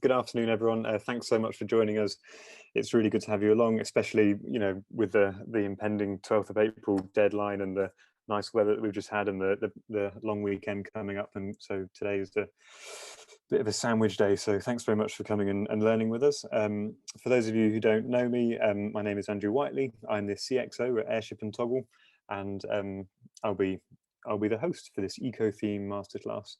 Good afternoon, everyone. Thanks so much for joining us. It's really good to have you along, especially with the impending 12th of April deadline and the nice weather that we've just had and the long weekend coming up. And so today is a bit of a sandwich day. So thanks very much for coming and learning with us. For those of you who don't know me, my name is Andrew Whiteley. I'm the CXO at Airship and Toggle, and I'll be the host for this eco-theme masterclass.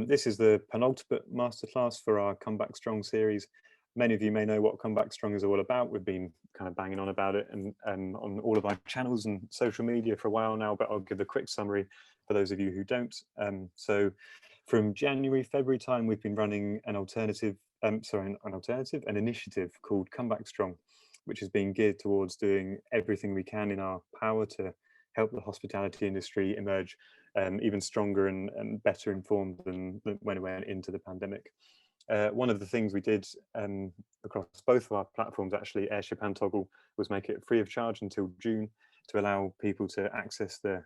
This is the penultimate masterclass for our Come Back Strong series. Many of you may know what Come Back Strong is all about. We've been kind of banging on about it and on all of our channels and social media for a while now, but I'll give a quick summary for those of you who don't. So from January, February time, we've been running an initiative called Come Back Strong, which is being geared towards doing everything we can in our power to help the hospitality industry emerge even stronger and better informed than when it went into the pandemic. One of the things we did across both of our platforms, actually, Airship and Toggle, was make it free of charge until June to allow people to access the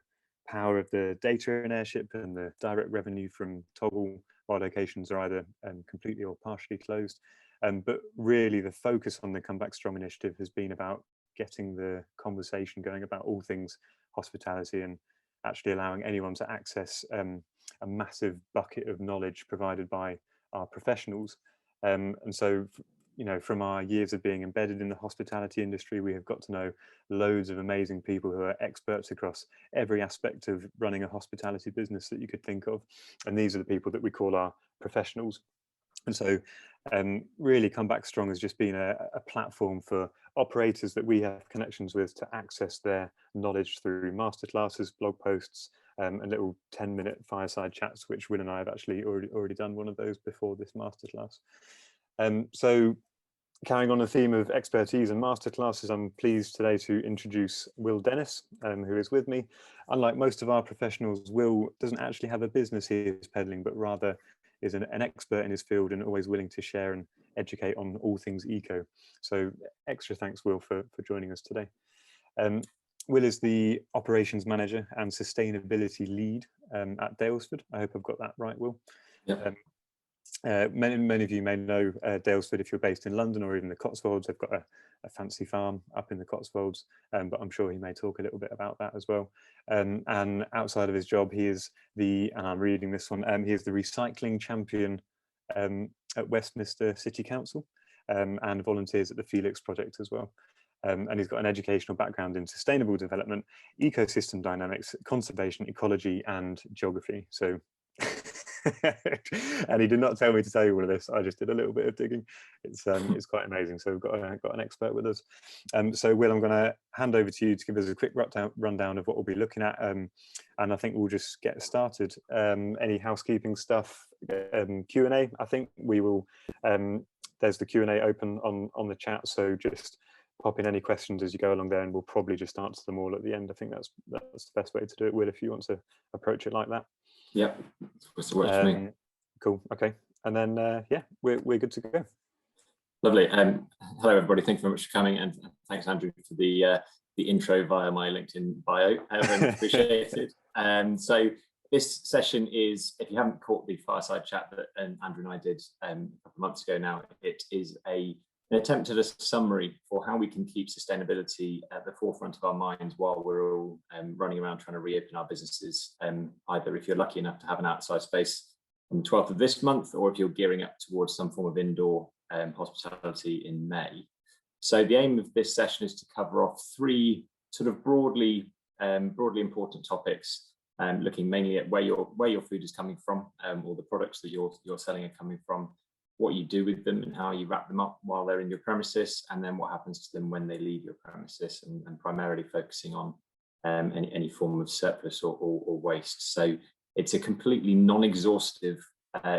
power of the data in Airship and the direct revenue from Toggle while locations are either completely or partially closed. But really the focus on the Come Back Strong initiative has been about getting the conversation going about all things hospitality and actually allowing anyone to access a massive bucket of knowledge provided by our professionals. And so, from our years of being embedded in the hospitality industry, we have got to know loads of amazing people who are experts across every aspect of running a hospitality business that you could think of. And these are the people that we call our professionals. And so really Come Back Strong has just been a platform for operators that we have connections with to access their knowledge through masterclasses, blog posts, and little 10-minute fireside chats, which Will and I have actually already done one of those before this masterclass. So carrying on the theme of expertise and masterclasses, I'm pleased today to introduce Will Dennis, who is with me. Unlike most of our professionals, Will doesn't actually have a business he is peddling, but rather is an expert in his field and always willing to share and educate on all things eco. So extra thanks, Will, for joining us today. Will is the operations manager and sustainability lead at Daylesford. I hope I've got that right, Will. Yep. Many of you may know Daylesford if you're based in London or even the Cotswolds. They've got a fancy farm up in the Cotswolds, but I'm sure he may talk a little bit about that as well. And outside of his job, he is and I'm reading this one, he is the recycling champion at Westminster City Council and volunteers at the Felix Project as well. And he's got an educational background in sustainable development, ecosystem dynamics, conservation, ecology, and geography. So, and he did not tell me to tell you all of this. I just did a little bit of digging. It's quite amazing. So we've got an expert with us. So Will, I'm going to hand over to you to give us a quick rundown of what we'll be looking at, and I think we'll just get started. Any housekeeping stuff, Q&A. I think we will. There's the Q&A open on the chat. So just pop in any questions as you go along there, and we'll probably just answer them all at the end. I think that's the best way to do it, Will, if you want to approach it like that. Yep, that's what works for me. Cool. Okay, and then yeah, we're good to go. Lovely. Hello, everybody. Thank you very much for coming, and thanks, Andrew, for the intro via my LinkedIn bio. Very much appreciated. So this session is, if you haven't caught the fireside chat that Andrew and I did a couple of months ago now, it is an attempt at a summary for how we can keep sustainability at the forefront of our minds while we're all running around trying to reopen our businesses, either if you're lucky enough to have an outside space on the 12th of this month, or if you're gearing up towards some form of indoor hospitality in May. So the aim of this session is to cover off three sort of broadly important topics, looking mainly at where your food is coming from, or the products that you're selling are coming from, what you do with them and how you wrap them up while they're in your premises, and then what happens to them when they leave your premises, and primarily focusing on any form of surplus or waste. So it's a completely non-exhaustive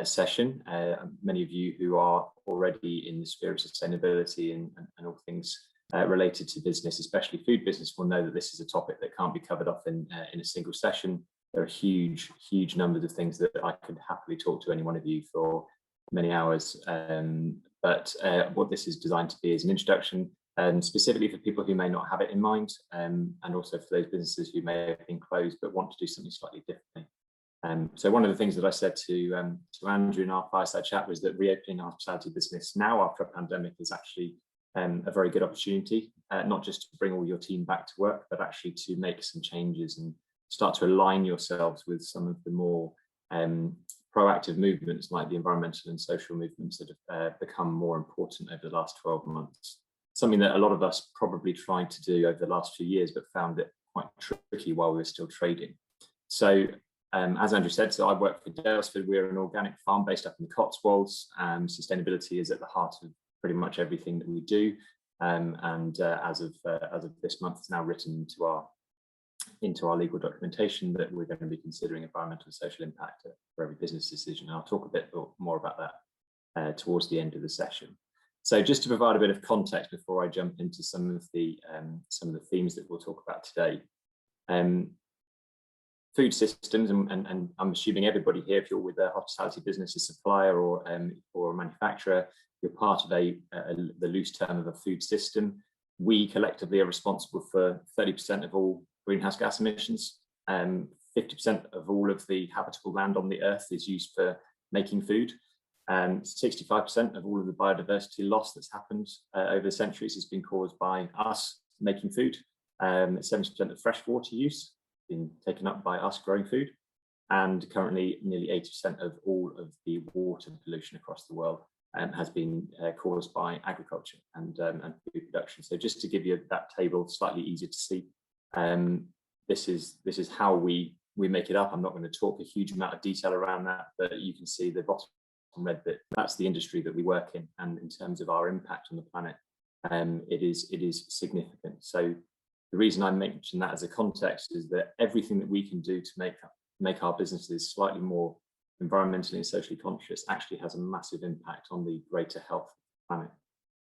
session. Many of you who are already in the sphere of sustainability and all things related to business, especially food business, will know that this is a topic that can't be covered off in a single session. There are huge numbers of things that I could happily talk to any one of you for many hours, but what this is designed to be is an introduction, specifically for people who may not have it in mind, and also for those businesses who may have been closed but want to do something slightly differently. So one of the things that I said to Andrew in our fireside chat was that reopening our hospitality business now after a pandemic is actually a very good opportunity, not just to bring all your team back to work, but actually to make some changes and start to align yourselves with some of the more proactive movements like the environmental and social movements that have become more important over the last 12 months. Something that a lot of us probably tried to do over the last few years, but found it quite tricky while we were still trading. So as Andrew said, so I work for Daylesford. We're an organic farm based up in the Cotswolds. Sustainability is at the heart of pretty much everything that we do. As of this month, it's now written into our legal documentation that we're going to be considering environmental and social impact for every business decision. And I'll talk a bit more about that towards the end of the session. So just to provide a bit of context before I jump into some of the themes that we'll talk about today. Food systems, and I'm assuming everybody here, if you're with a hospitality business, a supplier or a manufacturer, you're part of the loose term of a food system. We collectively are responsible for 30% of all greenhouse gas emissions. 50% of all of the habitable land on the earth is used for making food. 65% of all of the biodiversity loss that's happened over the centuries has been caused by us making food. 70% of fresh water use been taken up by us growing food, and currently nearly 80% of all of the water pollution across the world has been caused by agriculture and food production. So just to give you that table slightly easier to see, this is how we make it up. I'm not going to talk a huge amount of detail around that, but you can see the bottom red bit. That's the industry that we work in, and in terms of our impact on the planet, it is significant. So the reason I mention that as a context is that everything that we can do to make our businesses slightly more environmentally and socially conscious actually has a massive impact on the greater health of the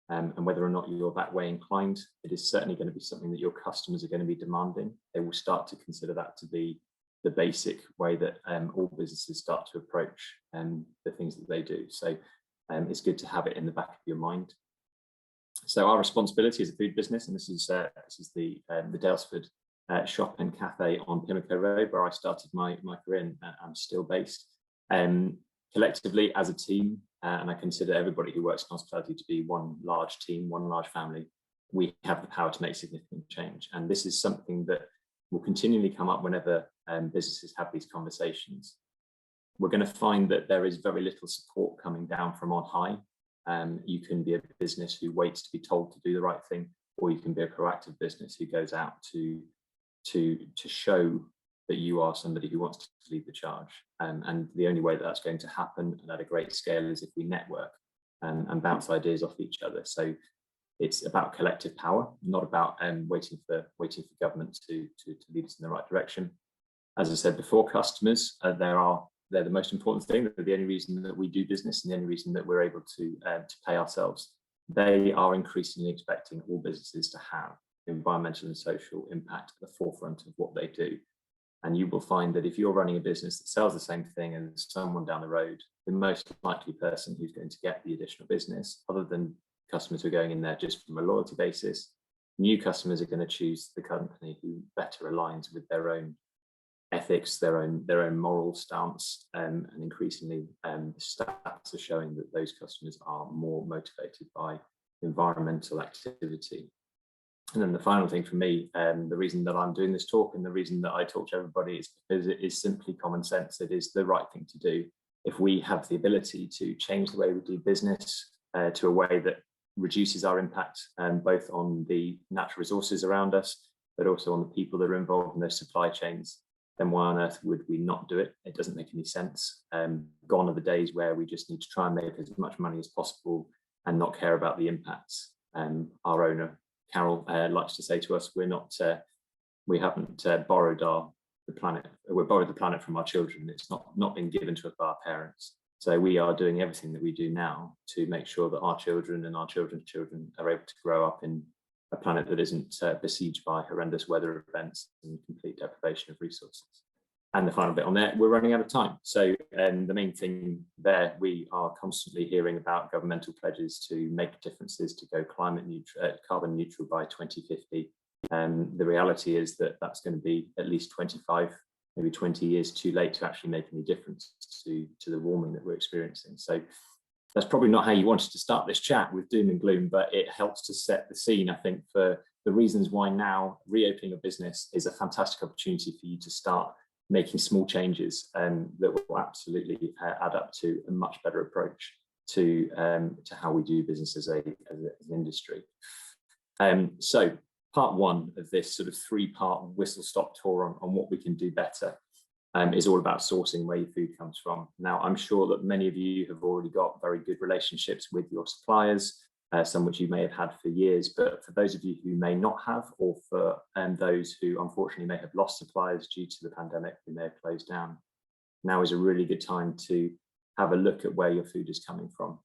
planet. And whether or not you're that way inclined, it is certainly going to be something that your customers are going to be demanding. They will start to consider that to be the basic way that all businesses start to approach the things that they do. So it's good to have it in the back of your mind. So our responsibility as a food business, and this is the Daylesford shop and cafe on Pimlico Road, where I started my career, and I'm still based. Collectively as a team, and I consider everybody who works in hospitality to be one large team, one large family, we have the power to make significant change. And this is something that will continually come up whenever businesses have these conversations. We're going to find that there is very little support coming down from on high. You can be a business who waits to be told to do the right thing, or you can be a proactive business who goes out to show that you are somebody who wants to lead the charge. And the only way that that's going to happen and at a great scale is if we network and bounce ideas off each other. So it's about collective power, not about waiting for government to lead us in the right direction. As I said before, customers, they're the most important thing. They're the only reason that we do business and the only reason that we're able to pay ourselves. They are increasingly expecting all businesses to have environmental and social impact at the forefront of what they do. And you will find that if you're running a business that sells the same thing as someone down the road, the most likely person who's going to get the additional business, other than customers who are going in there just from a loyalty basis, new customers are going to choose the company who better aligns with their own ethics, their own moral stance, and increasingly the stats are showing that those customers are more motivated by environmental activity. And then the final thing for me, the reason that I'm doing this talk and the reason that I talk to everybody is because it is simply common sense. It is the right thing to do. If we have the ability to change the way we do business to a way that reduces our impact, both on the natural resources around us, but also on the people that are involved in those supply chains, then why on earth would we not do it? It doesn't make any sense. Gone are the days where we just need to try and make as much money as possible and not care about the impacts. Our owner, Carol, likes to say to us, we haven't borrowed the planet. We borrowed the planet from our children. It's not been given to us by our parents. So we are doing everything that we do now to make sure that our children and our children's children are able to grow up in a planet that isn't besieged by horrendous weather events and complete deprivation of resources. And the final bit on there, we're running out of time. So the main thing there, we are constantly hearing about governmental pledges to make differences to go carbon neutral by 2050. The reality is that that's going to be at least 25 maybe 20 years too late to actually make any difference to the warming that we're experiencing. So that's probably not how you wanted to start this chat, with doom and gloom, but it helps to set the scene, I think, for the reasons why now reopening a business is a fantastic opportunity for you to start making small changes that will absolutely add up to a much better approach to how we do business as an industry. So part one of this sort of 3-part whistle-stop tour on what we can do better is all about sourcing where your food comes from. Now, I'm sure that many of you have already got very good relationships with your suppliers, some which you may have had for years, but for those of you who may not have, or for those who unfortunately may have lost suppliers due to the pandemic, who may have closed down, now is a really good time to have a look at where your food is coming from.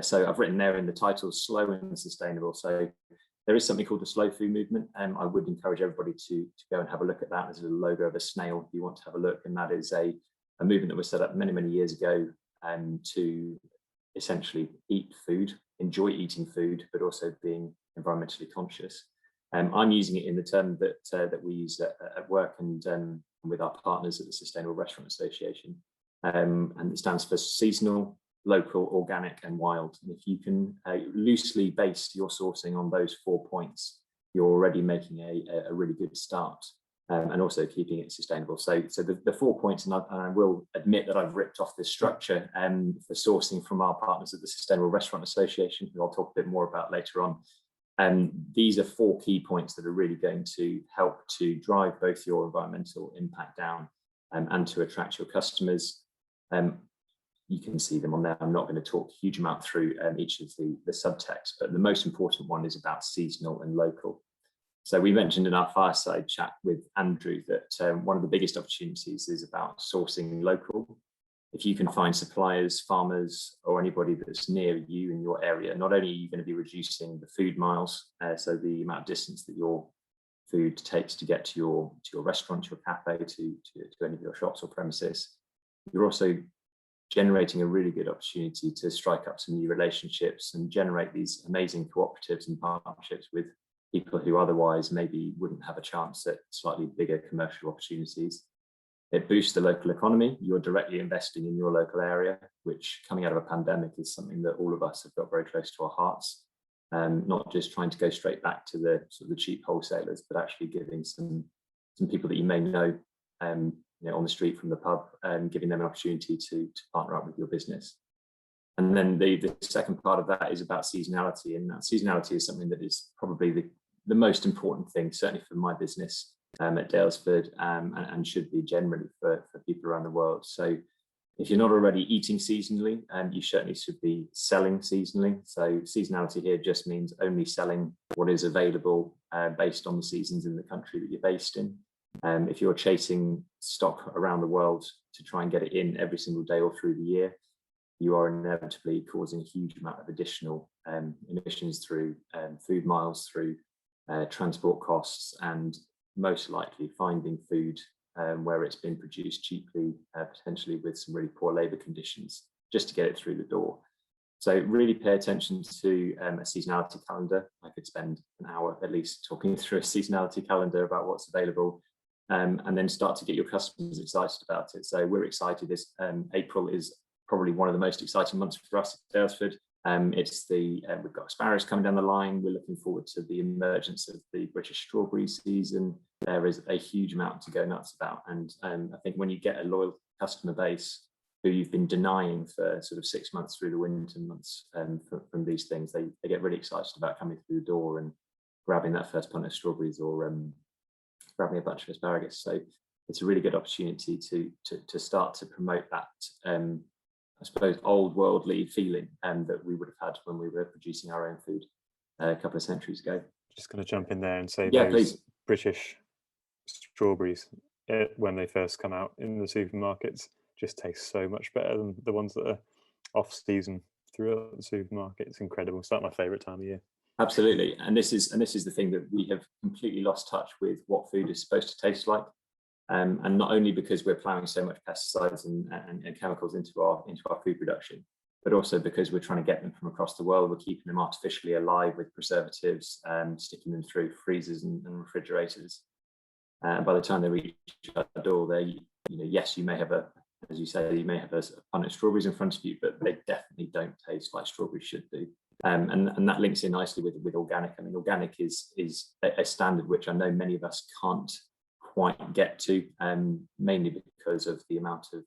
So I've written there in the title, slow and sustainable. So there is something called the slow food movement, and I would encourage everybody to go and have a look at that. There's a logo of a snail if you want to have a look, and that is a movement that was set up many, many years ago to essentially eat food, enjoy eating food, but also being environmentally conscious. I'm using it in the term that we use at work and with our partners at the Sustainable Restaurant Association, and it stands for seasonal, local, organic, and wild. And if you can loosely base your sourcing on those 4 points, you're already making a really good start, and also keeping it sustainable. So the 4 points, and I will admit that I've ripped off this structure for sourcing from our partners at the Sustainable Restaurant Association, who I'll talk a bit more about later on. These are 4 key points that are really going to help to drive both your environmental impact down and to attract your customers. You can see them on there. I'm not going to talk a huge amount through each of the subtext, but the most important one is about seasonal and local. So we mentioned in our fireside chat with Andrew that one of the biggest opportunities is about sourcing local. If you can find suppliers, farmers, or anybody that's near you in your area, not only are you going to be reducing the food miles, so the amount of distance that your food takes to get to your restaurant, to your cafe, to any of your shops or premises, you're also generating a really good opportunity to strike up some new relationships and generate these amazing cooperatives and partnerships with people who otherwise maybe wouldn't have a chance at slightly bigger commercial opportunities. It boosts the local economy. You're directly investing in your local area, which coming out of a pandemic is something that all of us have got very close to our hearts. Not just trying to go straight back to the sort of the cheap wholesalers, but actually giving some people that you may know, on the street from the pub, and giving them an opportunity to partner up with your business. And then the second part of that is about seasonality, and that seasonality is something that is probably the most important thing, certainly for my business at Daylesford, and should be generally for people around the world. So if you're not already eating seasonally, you certainly should be selling seasonally. So seasonality here just means only selling what is available based on the seasons in the country that you're based in. If you're chasing stock around the world to try and get it in every single day or through the year, you are inevitably causing a huge amount of additional emissions through food miles, through transport costs, and most likely finding food where it's been produced cheaply, potentially with some really poor labour conditions, just to get it through the door. So really pay attention to a seasonality calendar. I could spend an hour at least talking through a seasonality calendar about what's available, and then start to get your customers excited about it. So we're excited. April is probably one of the most exciting months for us at Daylesford. We've got asparagus coming down the line. We're looking forward to the emergence of the British strawberry season. There is a huge amount to go nuts about. And I think when you get a loyal customer base who you've been denying for sort of 6 months through the winter months from these things, they get really excited about coming through the door and grabbing that first pint of strawberries or grabbing a bunch of asparagus. So it's a really good opportunity to start to promote that, I suppose, old worldly feeling that we would have had when we were producing our own food a couple of centuries ago. Just going to jump in there and say, yeah, those please. British strawberries, when they first come out in the supermarkets, just taste so much better than the ones that are off season throughout the supermarket. It's incredible. It's like my favourite time of year. Absolutely, and this is the thing that we have completely lost touch with what food is supposed to taste like, and not only because we're ploughing so much pesticides and chemicals into our food production, but also because we're trying to get them from across the world. We're keeping them artificially alive with preservatives, sticking them through freezers and refrigerators. By the time they reach our door, they, yes, you may have as you say, you may have a punnet of strawberries in front of you, but they definitely don't taste like strawberries should do. And that links in nicely with organic. I mean, organic is a standard which I know many of us can't quite get to, mainly because of the amount of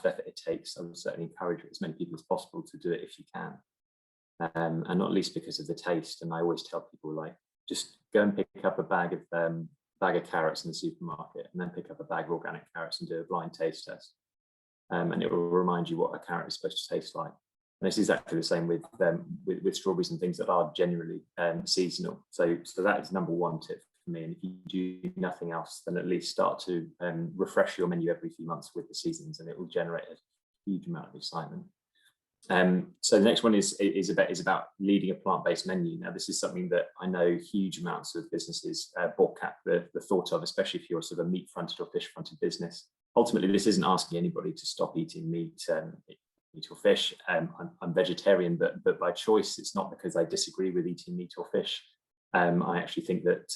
effort it takes. I would certainly encourage as many people as possible to do it if you can, and not least because of the taste. And I always tell people, like, just go and pick up a bag of carrots in the supermarket, and then pick up a bag of organic carrots and do a blind taste test, and it will remind you what a carrot is supposed to taste like. And it's exactly the same with strawberries and things that are generally seasonal. So that is number one tip for me. And if you do nothing else, then at least start to refresh your menu every few months with the seasons, and it will generate a huge amount of excitement. So the next one is about leading a plant-based menu. Now, this is something that I know huge amounts of businesses balk at the thought of, especially if you're sort of a meat-fronted or fish-fronted business. Ultimately, this isn't asking anybody to stop eating meat or fish. I'm vegetarian, but by choice. It's not because I disagree with eating meat or fish. I actually think that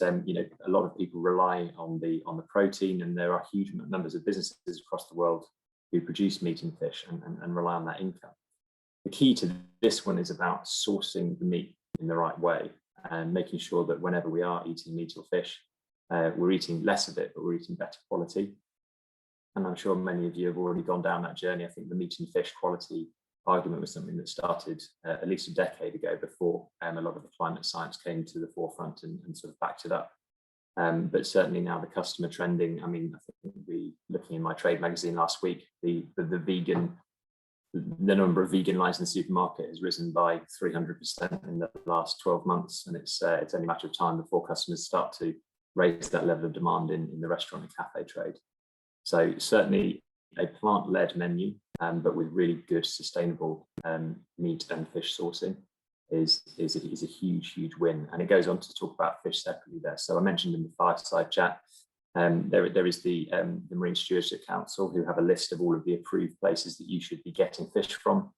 a lot of people rely on the protein, and there are huge numbers of businesses across the world who produce meat and fish and rely on that income. The key to this one is about sourcing the meat in the right way and making sure that whenever we are eating meat or fish, we're eating less of it, but we're eating better quality. And I'm sure many of you have already gone down that journey. I think the meat and fish quality argument was something that started at least a decade ago, before a lot of the climate science came to the forefront and sort of backed it up. But certainly now the customer trending, I mean, I think looking in my trade magazine last week, the number of vegan lines in the supermarket has risen by 300% in the last 12 months. And it's only a matter of time before customers start to raise that level of demand in the restaurant and cafe trade. So certainly a plant-led menu, but with really good sustainable meat and fish sourcing is a huge win. And it goes on to talk about fish separately there. So I mentioned in the fireside chat, there is the Marine Stewardship Council, who have a list of all of the approved places that you should be getting fish from.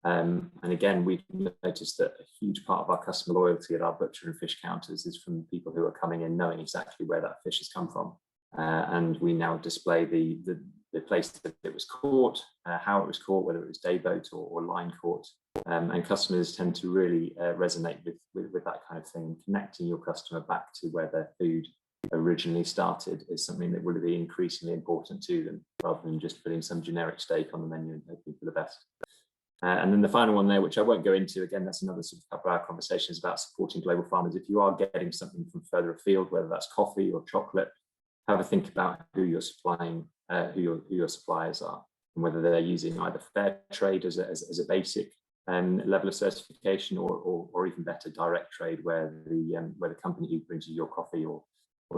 And again, we've noticed that a huge part of our customer loyalty at our butcher and fish counters is from people who are coming in knowing exactly where that fish has come from. And we now display the place that it was caught, how it was caught, whether it was day boat or line caught. And customers tend to really resonate with that kind of thing. Connecting your customer back to where their food originally started is something that will be increasingly important to them, rather than just putting some generic steak on the menu and hoping for the best. And then the final one there, which I won't go into, again, that's another sort of couple-hour conversations about supporting global farmers. If you are getting something from further afield, whether that's coffee or chocolate, have a think about who you're supplying, who your suppliers are, and whether they're using either fair trade as a basic level of certification, or even better, direct trade, where the company who brings you your coffee or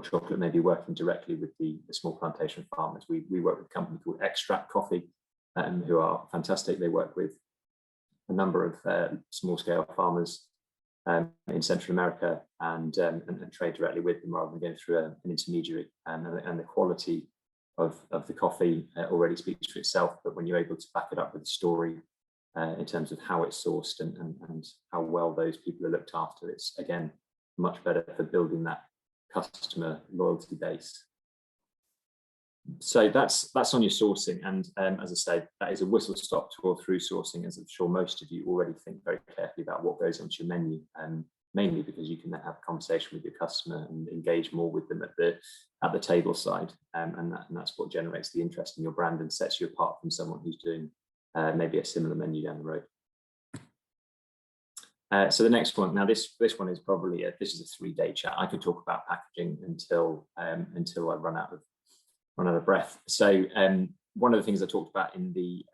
chocolate may be working directly with the small plantation farmers. We work with a company called Extract Coffee, who are fantastic. They work with a number of small-scale farmers in Central America and trade directly with them, rather than going through an intermediary. And the quality of the coffee already speaks for itself, but when you're able to back it up with a story in terms of how it's sourced and how well those people are looked after, it's, again, much better for building that customer loyalty base. So that's on your sourcing, and as I said, that is a whistle-stop tour through sourcing, as I'm sure most of you already think very carefully about what goes onto your menu, mainly because you can then have a conversation with your customer and engage more with them at the table side, and that's what generates the interest in your brand and sets you apart from someone who's doing maybe a similar menu down the road. So the next one, now this one is probably this is a 3-day chat. I could talk about packaging until I run out of breath. So one of the things I talked about in the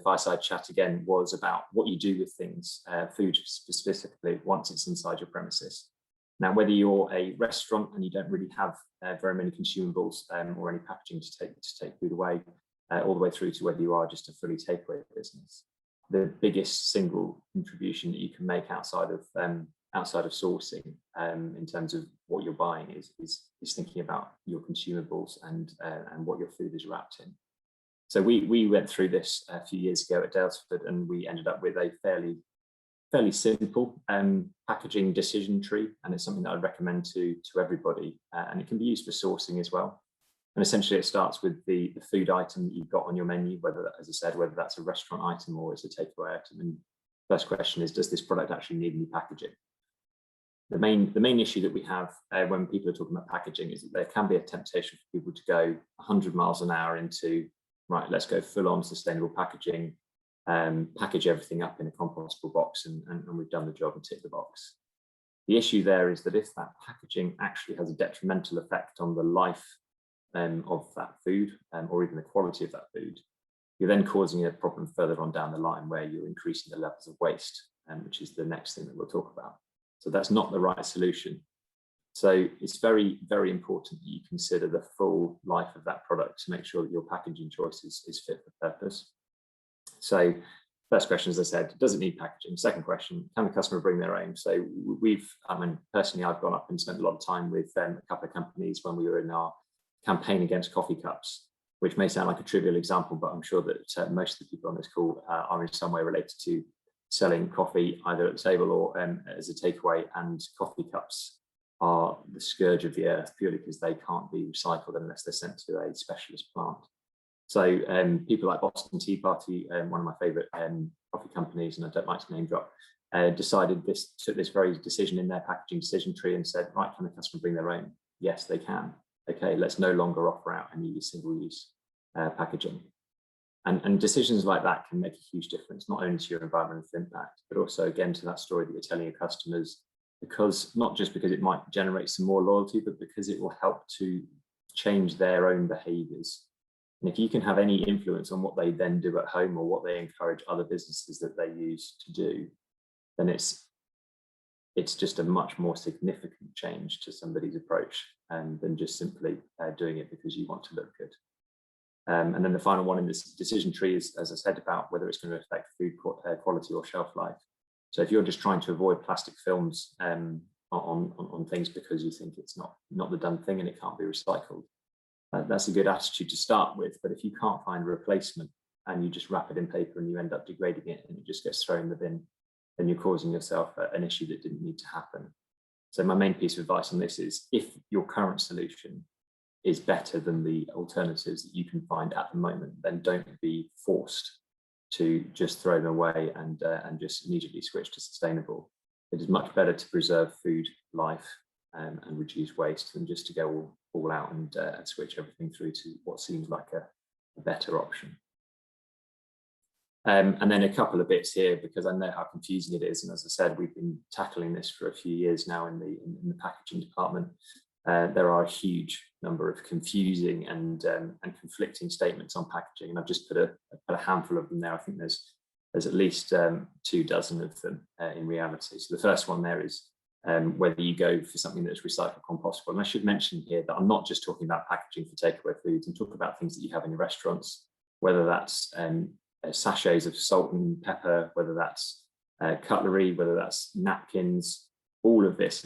fireside chat again was about what you do with things, food specifically, once it's inside your premises. Now, whether you're a restaurant and you don't really have very many consumables or any packaging to take food away, all the way through to whether you are just a fully takeaway business, the biggest single contribution that you can make outside of sourcing in terms of what you're buying is thinking about your consumables and what your food is wrapped in. So we went through this a few years ago at Daylesford, and we ended up with a fairly fairly simple packaging decision tree, and it's something that I'd recommend to everybody, and it can be used for sourcing as well. And essentially it starts with the food item that you've got on your menu, whether that, as I said, whether that's a restaurant item or it's a takeaway item. And first question is, does this product actually need any packaging? The main issue that we have when people are talking about packaging is that there can be a temptation for people to go 100 miles an hour into, right, let's go full on sustainable packaging, package everything up in a compostable box, and we've done the job and tick the box. The issue there is that if that packaging actually has a detrimental effect on the life of that food, or even the quality of that food, you're then causing a problem further on down the line where you're increasing the levels of waste, which is the next thing that we'll talk about. So that's not the right solution. So it's very, very important that you consider the full life of that product to make sure that your packaging choice is fit for purpose. So first question, as I said, does it need packaging? Second question, can the customer bring their own? So personally, I've gone up and spent a lot of time with a couple of companies when we were in our campaign against coffee cups, which may sound like a trivial example, but I'm sure that most of the people on this call are in some way related to selling coffee either at the table or as a takeaway, and coffee cups are the scourge of the earth purely because they can't be recycled unless they're sent to a specialist plant. So people like Boston Tea Party, one of my favourite coffee companies, and I don't like to name drop, took this very decision in their packaging decision tree and said, right, can the customer bring their own? Yes, they can. Okay, let's no longer offer out any single-use packaging. And decisions like that can make a huge difference, not only to your environmental impact, but also, again, to that story that you're telling your customers, because not just because it might generate some more loyalty, but because it will help to change their own behaviours. And if you can have any influence on what they then do at home or what they encourage other businesses that they use to do, then it's just a much more significant change to somebody's approach than just simply doing it because you want to look good. And then the final one in this decision tree is, as I said, about whether it's going to affect food quality or shelf life. So if you're just trying to avoid plastic films on things because you think it's not the done thing and it can't be recycled, that's a good attitude to start with. But if you can't find a replacement and you just wrap it in paper and you end up degrading it and it just gets thrown in the bin, then you're causing yourself an issue that didn't need to happen. So my main piece of advice on this is, if your current solution is better than the alternatives that you can find at the moment, then don't be forced to just throw them away and just immediately switch to sustainable. It is much better to preserve food life and reduce waste than just to go all out and switch everything through to what seems like a better option. And then a couple of bits here, because I know how confusing it is. And as I said, we've been tackling this for a few years now in the packaging department. There are a huge number of confusing and conflicting statements on packaging, and I've just put a handful of them there. I think there's at least 24 of them in reality. So the first one there is whether you go for something that's recycled compostable. And I should mention here that I'm not just talking about packaging for takeaway foods. I'm talking about things that you have in your restaurants, whether that's sachets of salt and pepper, whether that's cutlery, whether that's napkins. All of this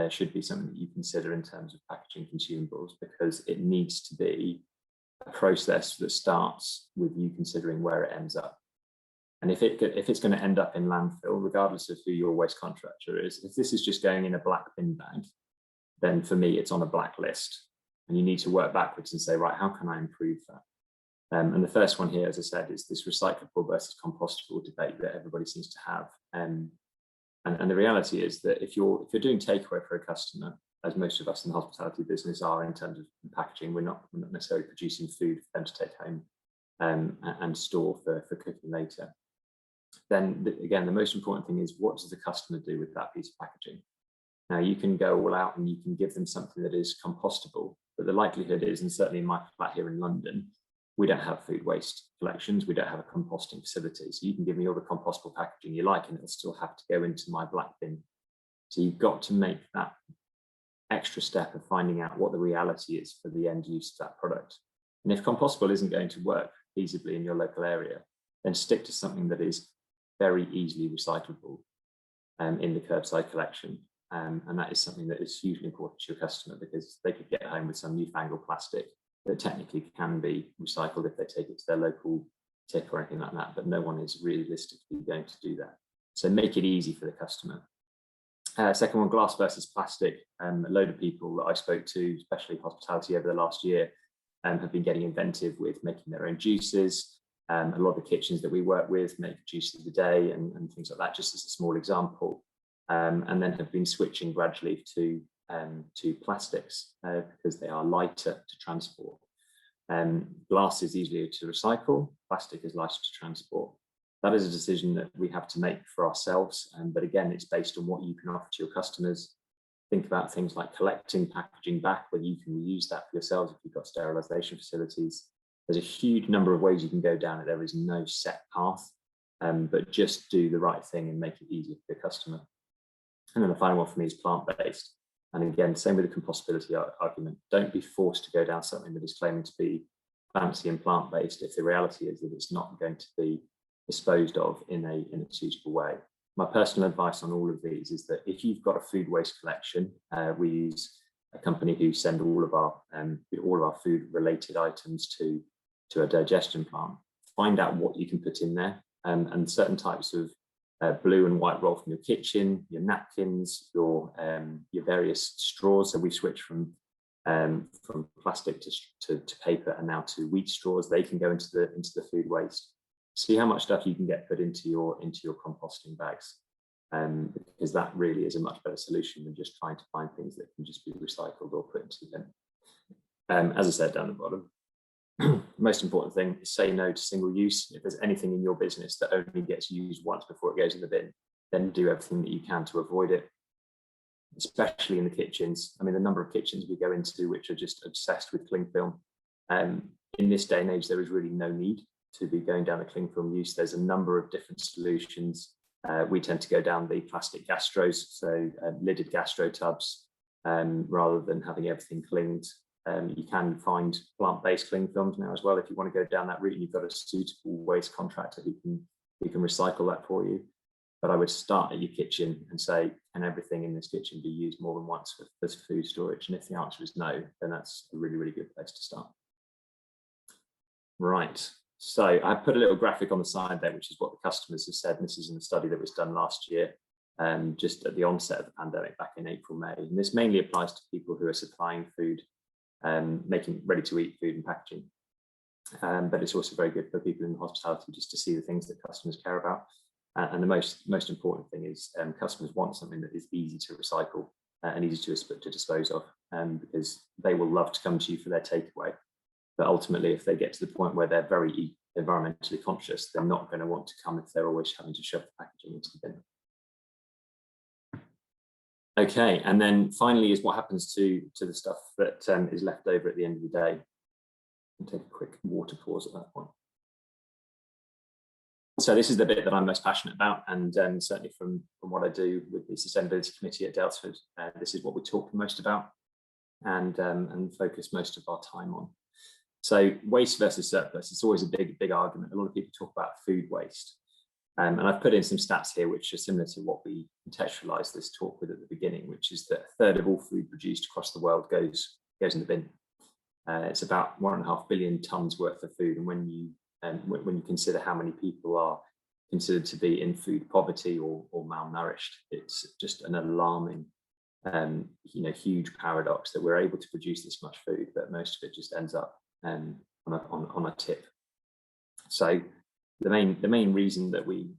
should be something that you consider in terms of packaging consumables, because it needs to be a process that starts with you considering where it ends up. And if it's going to end up in landfill, regardless of who your waste contractor is, if this is just going in a black bin bag, then for me, it's on a black list. And you need to work backwards and say, right, how can I improve that? And the first one here, as I said, is this recyclable versus compostable debate that everybody seems to have. And the reality is that if you're doing takeaway for a customer, as most of us in the hospitality business are in terms of packaging, we're not necessarily producing food for them to take home and store for cooking later. Then again, the most important thing is, what does the customer do with that piece of packaging? Now, you can go all out and you can give them something that is compostable, but the likelihood is, and certainly in my flat here in London, we don't have food waste collections. We don't have a composting facility. So you can give me all the compostable packaging you like, and it'll still have to go into my black bin. So you've got to make that extra step of finding out what the reality is for the end use of that product. And if compostable isn't going to work feasibly in your local area, then stick to something that is very easily recyclable in the curbside collection. And that is something that is hugely important to your customer, because they could get home with some newfangled plastic that technically can be recycled if they take it to their local tip or anything like that, but no one is realistically going to do that. So make it easy for the customer. Second one, glass versus plastic. A load of people that I spoke to, especially hospitality over the last year, have been getting inventive with making their own juices. A lot of the kitchens that we work with make juices a day and things like that, just as a small example. And then have been switching gradually to plastics because they are lighter to transport. Glass is easier to recycle, plastic is lighter to transport. That is a decision that we have to make for ourselves. But again, it's based on what you can offer to your customers. Think about things like collecting packaging back, whether you can reuse that for yourselves if you've got sterilisation facilities. There's a huge number of ways you can go down it. There is no set path, but just do the right thing and make it easier for the customer. And then the final one for me is plant-based. And again, same with the compostability argument. Don't be forced to go down something that is claiming to be fancy and plant-based if the reality is that it's not going to be disposed of in a suitable way. My personal advice on all of these is that if you've got a food waste collection, we use a company who send all of our food related items to a digestion plant. Find out what you can put in there, and certain types of blue and white roll from your kitchen, your napkins, your various straws. So we've switched from plastic to paper and now to wheat straws. They can go into the food waste. See how much stuff you can get put into your composting bags, because that really is a much better solution than just trying to find things that can just be recycled or put into the bin. As I said down the bottom, the most important thing is say no to single use. If there's anything in your business that only gets used once before it goes in the bin, then do everything that you can to avoid it, especially in the kitchens. I mean, the number of kitchens we go into which are just obsessed with cling film. In this day and age, there is really no need to be going down the cling film use. There's a number of different solutions. We tend to go down the plastic gastros, so lidded gastro tubs, rather than having everything clinged. You can find plant-based cling films now as well if you want to go down that route. You've got a suitable waste contractor who can recycle that for you. But I would start at your kitchen and say, can everything in this kitchen be used more than once for food storage? And if the answer is no, then that's a really, really good place to start. Right. So I put a little graphic on the side there, which is what the customers have said. And this is in a study that was done last year, just at the onset of the pandemic back in April, May. And this mainly applies to people who are supplying food, making ready-to-eat food and packaging. But it's also very good for people in hospitality just to see the things that customers care about. And the most important thing is customers want something that is easy to recycle and easy to dispose of, because they will love to come to you for their takeaway. But ultimately, if they get to the point where they're very environmentally conscious, they're not going to want to come if they're always having to shove the packaging into the bin. Okay, and then finally is what happens to the stuff that is left over at the end of the day. I'll take a quick water pause at that point. So this is the bit that I'm most passionate about, and certainly from what I do with the Sustainability Committee at Daylesford, this is what we talk most about and focus most of our time on. So waste versus surplus, it's always a big argument. A lot of people talk about food waste. And I've put in some stats here which are similar to what we contextualized this talk with at the beginning, which is that a third of all food produced across the world goes in the bin. It's about 1.5 billion tons worth of food. And when you consider how many people are considered to be in food poverty or malnourished, it's just an alarming, huge paradox that we're able to produce this much food, but most of it just ends up on a tip. So the main reason that we,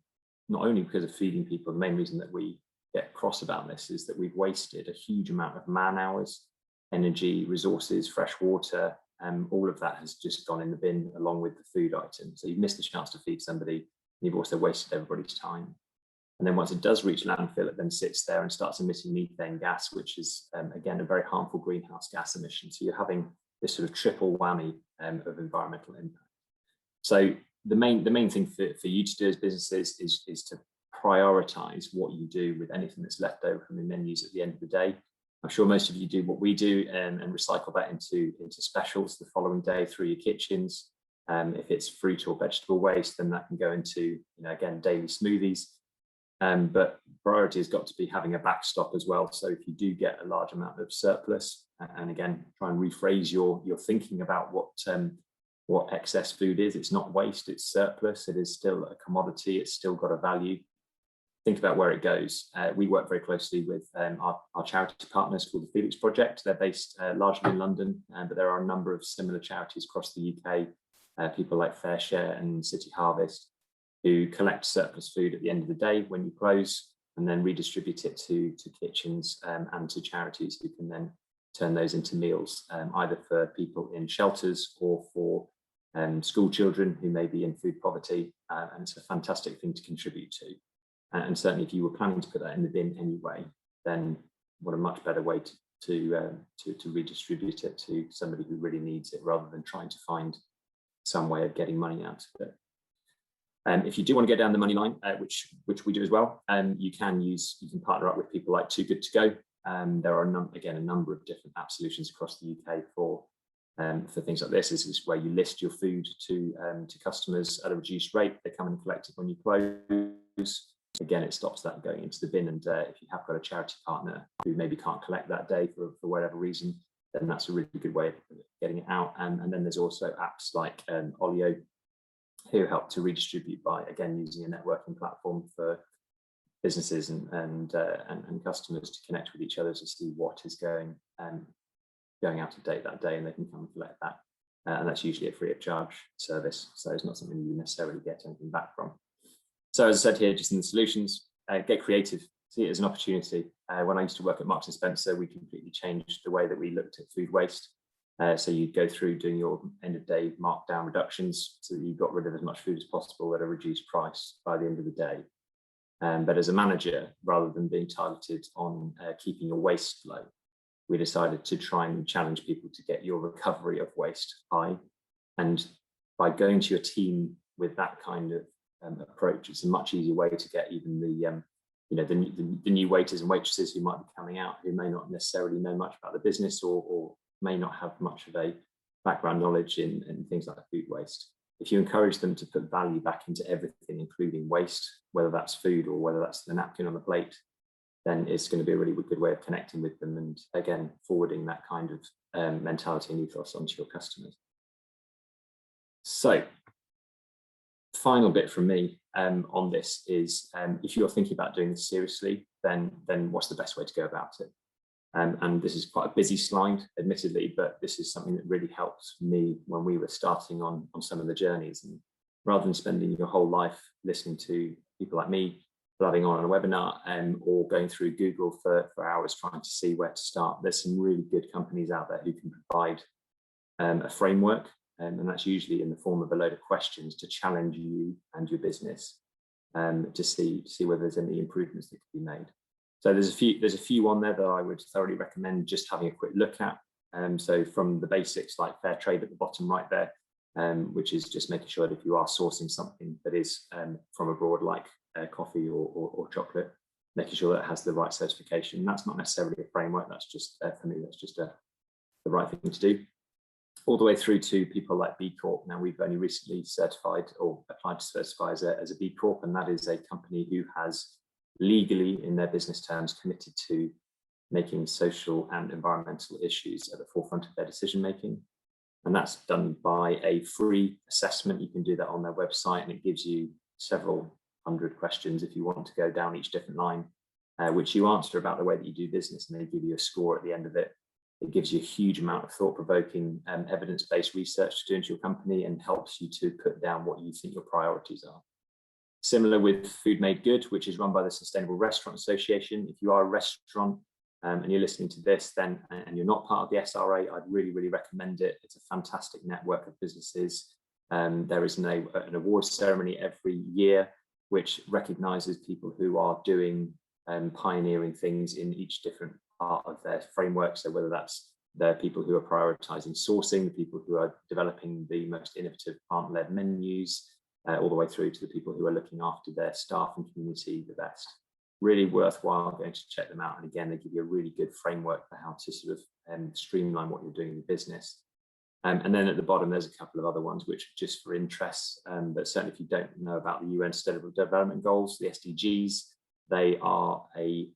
not only because of feeding people, the main reason that we get cross about this is that we've wasted a huge amount of man hours, energy, resources, fresh water, all of that has just gone in the bin along with the food item. So you've missed the chance to feed somebody, and you've also wasted everybody's time. And then once it does reach landfill, it then sits there and starts emitting methane gas, which is, again, a very harmful greenhouse gas emission. So you're having this sort of triple whammy of environmental impact. So the main thing for you to do as businesses is to prioritize what you do with anything that's left over from the menus at the end of the day. I'm sure most of you do what we do and recycle that into specials the following day through your kitchens. If it's fruit or vegetable waste, then that can go into, again, daily smoothies. But priority has got to be having a backstop as well. So if you do get a large amount of surplus, and again, try and rephrase your thinking about what excess food is. It's not waste, it's surplus. It is still a commodity. It's still got a value. think about where it goes, we work very closely with our charity partners called the Felix Project. They're based largely in London, but there are a number of similar charities across the UK, people like Fair Share and City Harvest, who collect surplus food at the end of the day when you close, and then redistribute it to kitchens and to charities who can then turn those into meals, either for people in shelters or for school children who may be in food poverty. And it's a fantastic thing to contribute to. And certainly if you were planning to put that in the bin anyway, then what a much better way to redistribute it to somebody who really needs it, rather than trying to find some way of getting money out of it. If you do want to go down the money line, which we do as well, you can partner up with people like Too Good To Go. There are a number of different app solutions across the UK for things like this. This is where you list your food to customers at a reduced rate. They come and collect it when you close. Again, it stops that going into the bin. And if you have got a charity partner who maybe can't collect that day for whatever reason, then that's a really good way of getting it out. And then there's also apps like Olio, who help to redistribute by, again, using a networking platform for businesses and customers to connect with each other to see what is going out of date that day, and they can come and collect that. And that's usually a free of charge service, so it's not something you necessarily get anything back from. So as I said here, just in the solutions, get creative, see it as an opportunity. When I used to work at Marks & Spencer, we completely changed the way that we looked at food waste. So you'd go through doing your end of day markdown reductions so that you got rid of as much food as possible at a reduced price by the end of the day. But as a manager, rather than being targeted on keeping your waste low, we decided to try and challenge people to get your recovery of waste high. And by going to your team with that kind of approach, it's a much easier way to get even the new waiters and waitresses who might be coming out, who may not necessarily know much about the business or may not have much of a background knowledge in things like food waste. If you encourage them to put value back into everything, including waste, whether that's food or whether that's the napkin on the plate, then it's going to be a really good way of connecting with them and, again, forwarding that kind of mentality and ethos onto your customers. So, final bit from me on this is, if you're thinking about doing this seriously, then what's the best way to go about it? And this is quite a busy slide, admittedly, but this is something that really helped me when we were starting on some of the journeys. And rather than spending your whole life listening to people like me blabbing on a webinar or going through Google for hours trying to see where to start, there's some really good companies out there who can provide a framework, and that's usually in the form of a load of questions to challenge you and your business to see whether there's any improvements that could be made. So there's a few on there that I would thoroughly recommend just having a quick look at. So from the basics like fair trade at the bottom right there, which is just making sure that if you are sourcing something that is from abroad, like coffee or chocolate, making sure that it has the right certification. That's not necessarily a framework. That's just for me, that's just the right thing to do. All the way through to people like B Corp. Now, we've only recently certified or applied to certify as a B Corp, and that is a company who has legally, in their business terms, committed to making social and environmental issues at the forefront of their decision making. And that's done by a free assessment. You can do that on their website, and it gives you several hundred questions if you want to go down each different line, which you answer about the way that you do business, and they give you a score at the end of it. It gives you a huge amount of thought-provoking evidence-based research to do into your company and helps you to put down what you think your priorities are. Similar with Food Made Good, which is run by the Sustainable Restaurant Association. If you are a restaurant and you're listening to this, then and you're not part of the SRA, I'd really recommend it. It's a fantastic network of businesses. There is an awards ceremony every year which recognises people who are doing pioneering things in each different part of their framework. So whether that's the people who are prioritising sourcing, the people who are developing the most innovative plant-led menus, all the way through to the people who are looking after their staff and community the best. Really worthwhile going to check them out. And again, they give you a really good framework for how to sort of streamline what you're doing in your business. And then at the bottom, there's a couple of other ones which are just for interests. But certainly if you don't know about the UN Sustainable Development Goals, the SDGs, they are a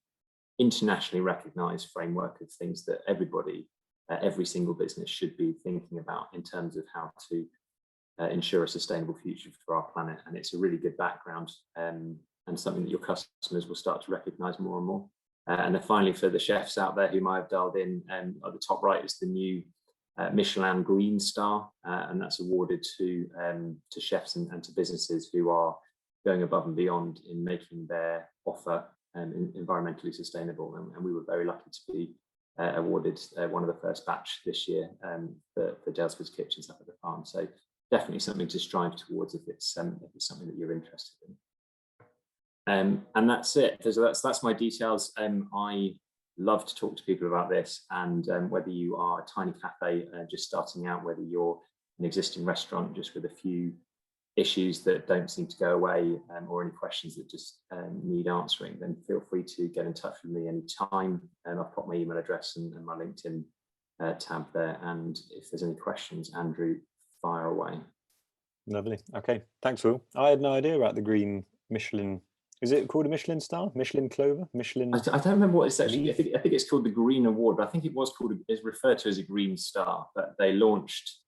internationally recognized framework of things that everybody, every single business should be thinking about in terms of how to ensure a sustainable future for our planet. And it's a really good background and something that your customers will start to recognize more and more. And then finally, for the chefs out there who might have dialed in, at the top right is the new Michelin Green Star, and that's awarded to chefs and to businesses who are going above and beyond in making their offer environmentally sustainable. And we were very lucky to be awarded one of the first batch this year for Daylesford's kitchens up at the farm. So definitely something to strive towards if it's something that you're interested in. And that's it. That's my details. I love to talk to people about this, and whether you are a tiny cafe just starting out, whether you're an existing restaurant just with a few issues that don't seem to go away, or any questions that just need answering, then feel free to get in touch with me anytime. I've got my email address and my LinkedIn tab there, and if there's any questions, Andrew, fire away. Lovely. Okay, thanks, Will. I had no idea about the green Michelin. Is it called a Michelin star? Michelin clover? Michelin? I don't remember what it's actually. I think it's called the Green Award, but I think it was called, it's referred to as a Green Star. But they launched,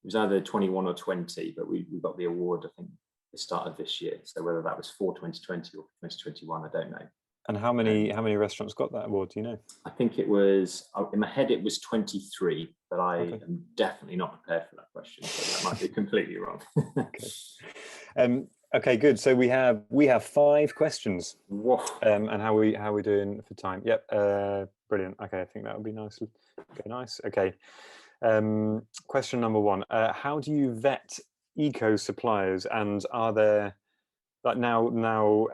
it was either 21 or 20, but we got the award, I think, the start of this year. So whether that was for 2020 or 2021, I don't know. And how many restaurants got that award? Do you know? I think it was, in my head, it was 23, but I am definitely not prepared for that question, so that might be completely wrong. Okay. Okay, good. So we have 5 questions. And how we doing for time? Yep. Brilliant. Okay, I think that would be nice. Okay, nice. Okay. Question number 1. How do you vet eco suppliers, and are there, like now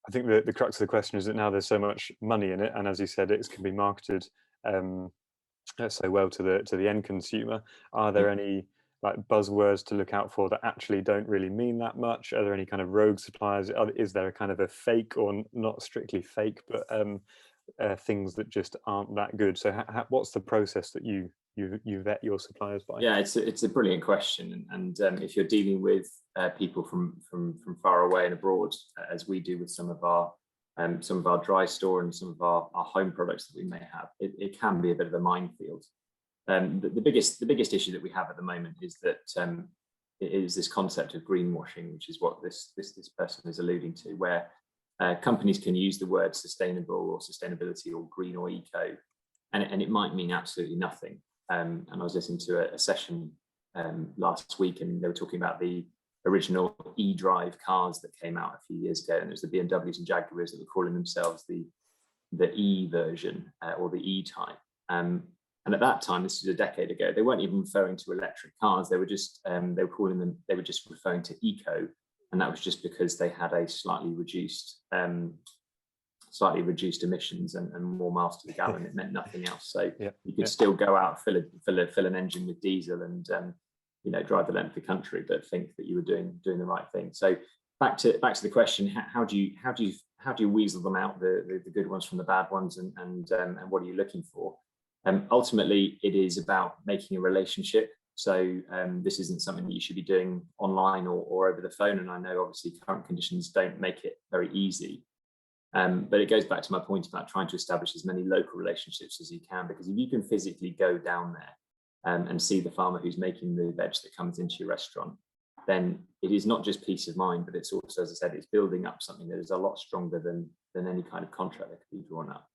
I think the crux of the question is that now there's so much money in it, and as you said, it can be marketed so well to the end consumer. Are there any like buzzwords to look out for that actually don't really mean that much? Are there any kind of rogue suppliers? Is there a kind of a fake, or not strictly fake, but things that just aren't that good? So what's the process that you vet your suppliers by? Yeah, it's a brilliant question, and if you're dealing with people from far away and abroad, as we do with some of our dry store and some of our home products that we may have, it can be a bit of a minefield. The biggest issue that we have at the moment is that it is this concept of greenwashing, which is what this person is alluding to, where companies can use the word sustainable or sustainability or green or eco, and it might mean absolutely nothing. And I was listening to a session last week, and they were talking about the original e-drive cars that came out a few years ago, and it was the BMWs and Jaguars that were calling themselves the E version or the E-type. And at that time, this was a decade ago, they weren't even referring to electric cars. They were just they were just referring to eco, and that was just because they had a slightly reduced emissions and more miles to the gallon. It meant nothing else. So you could still go out, fill an engine with diesel, and drive the length of the country, but think that you were doing the right thing. So back to the question: how do you weasel them out, the good ones from the bad ones, and what are you looking for? Ultimately, it is about making a relationship. So this isn't something that you should be doing online or over the phone. And I know obviously current conditions don't make it very easy. But it goes back to my point about trying to establish as many local relationships as you can, because if you can physically go down there and see the farmer who's making the veg that comes into your restaurant, then it is not just peace of mind, but it's also, as I said, it's building up something that is a lot stronger than any kind of contract that could be drawn up.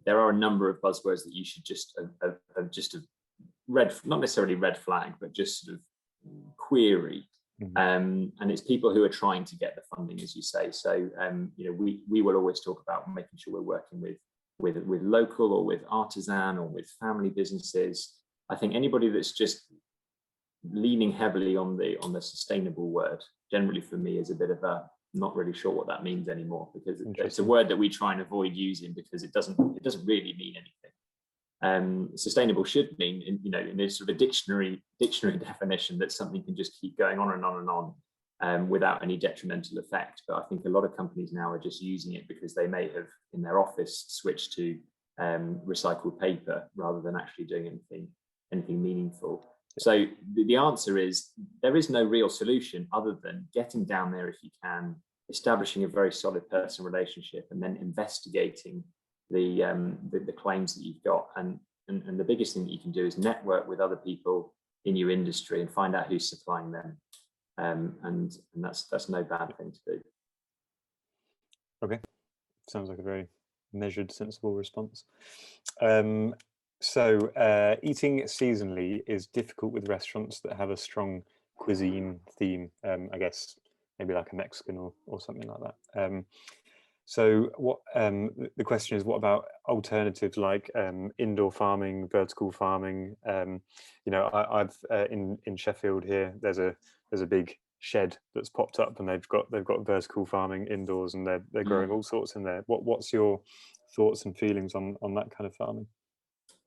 There are a number of buzzwords that you should just not necessarily red flag, but just sort of query. And it's people who are trying to get the funding, as you say. So we will always talk about making sure we're working with local or with artisan or with family businesses. I think anybody that's just leaning heavily on the sustainable word, generally for me, is a bit of a not really sure what that means anymore, because it's a word that we try and avoid using because it doesn't really mean anything. Sustainable should mean, in a sort of a dictionary definition, that something can just keep going on and on and on without any detrimental effect. But I think a lot of companies now are just using it because they may have in their office switched to recycled paper rather than actually doing anything meaningful. So the answer is there is no real solution other than getting down there if you can, establishing a very solid personal relationship, and then investigating the claims that you've got. And the biggest thing that you can do is network with other people in your industry and find out who's supplying them. and that's no bad thing to do. Okay, sounds like a very measured, sensible response. So eating seasonally is difficult with restaurants that have a strong cuisine theme, I guess maybe like a Mexican or something like that. So what the question is, what about alternatives like indoor farming, vertical farming? I've in Sheffield here, there's a big shed that's popped up, and they've got vertical farming indoors, and they're growing all sorts in there. What's your thoughts and feelings on that kind of farming?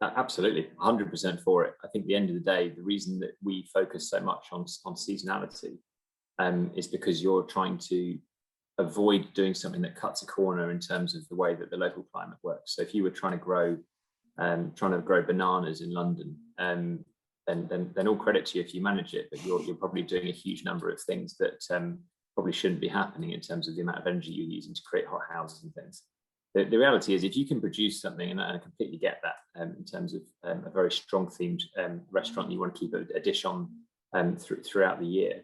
Absolutely, 100% for it. I think at the end of the day, the reason that we focus so much on seasonality is because you're trying to avoid doing something that cuts a corner in terms of the way that the local climate works. So if you were trying to grow bananas in London, then all credit to you if you manage it, but you're probably doing a huge number of things that probably shouldn't be happening in terms of the amount of energy you're using to create hot houses and things. The reality is, if you can produce something, and I completely get that, in terms of a very strong themed restaurant, you want to keep a dish on throughout the year.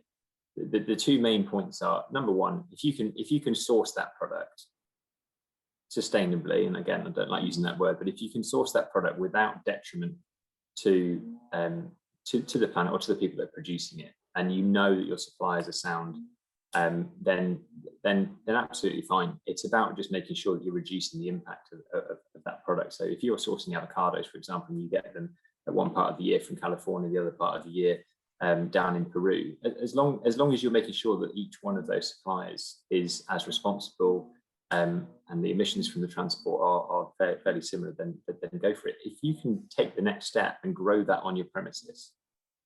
The two main points are, number one, if you can source that product sustainably, and again, I don't like using that word, but if you can source that product without detriment to the planet or to the people that are producing it, and you know that your suppliers are sound, then absolutely fine. It's about just making sure that you're reducing the impact of that product. So if you're sourcing avocados, for example, and you get them at one part of the year from California, the other part of the year down in Peru, as long as you're making sure that each one of those suppliers is as responsible, and the emissions from the transport are fairly similar, then go for it. If you can take the next step and grow that on your premises,